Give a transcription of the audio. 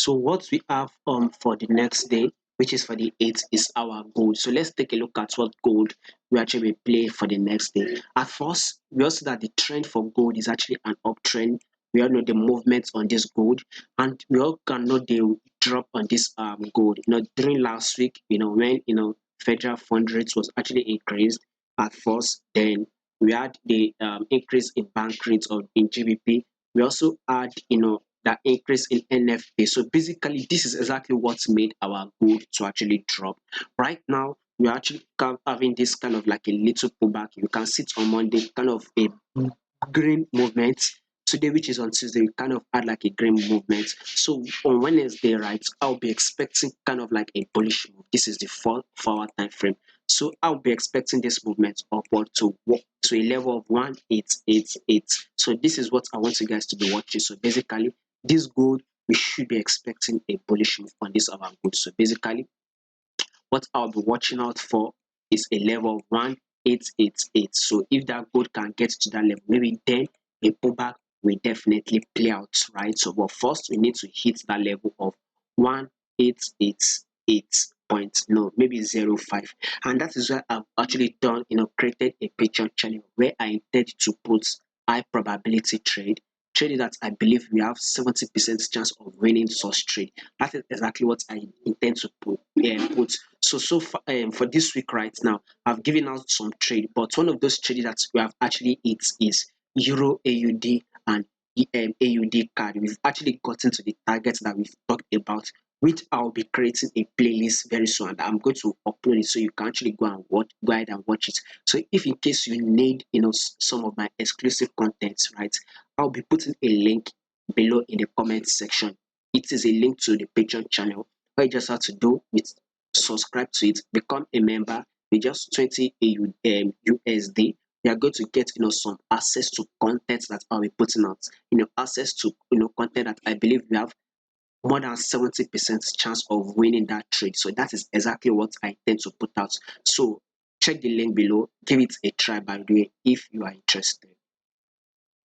So what we have for the next day, which is for the 8th, is our gold. So let's take a look at what gold we actually will play for the next day. At first, we also that the trend for gold is actually an uptrend. We all know the movement on this gold, and we all can know the drop on this gold. During last week, when federal fund rates was actually increased at first, then we had the increase in bank rates or in GBP. We also had that increase in NFP. So basically, this is exactly what made our gold to actually drop. Right now, we are actually having this kind of like a little pullback. You can see it on Monday, kind of a green movement. Today, which is on Tuesday, we kind of had like a green movement. So on Wednesday, right, I'll be expecting kind of like a bullish move. This is the 4 hour time frame. So I'll be expecting this movement upward to a level of 1888. So this is what I want you guys to be watching. So basically, this gold, we should be expecting a bullish move on this our gold. So basically, what I'll be watching out for is a level of 1888. So if that gold can get to that level, maybe then a pullback will definitely play out, right? So but first we need to hit that level of 1888 point, no, maybe 05. And that is why I've actually done, created a Patreon channel where I intend to put high probability trading that I believe we have 70% chance of winning such trade. That is exactly what I intend to put. So far, for this week right now, I've given out some trade, but one of those trades that we have actually hit is Euro AUD and AUD card. We've actually gotten to the targets that we've talked about, which I'll be creating a playlist very soon, and I'm going to upload it so you can actually go ahead and watch it. So if in case you need some of my exclusive contents, right, I'll be putting a link below in the comment section. It is a link to the Patreon channel. All you just have to do is subscribe to it, become a member with just 20 USD. You are going to get some access to content that I'll be putting out. Access to content that I believe we have more than 70% chance of winning that trade. So that is exactly what I intend to put out. So check the link below, give it a try by the way if you are interested.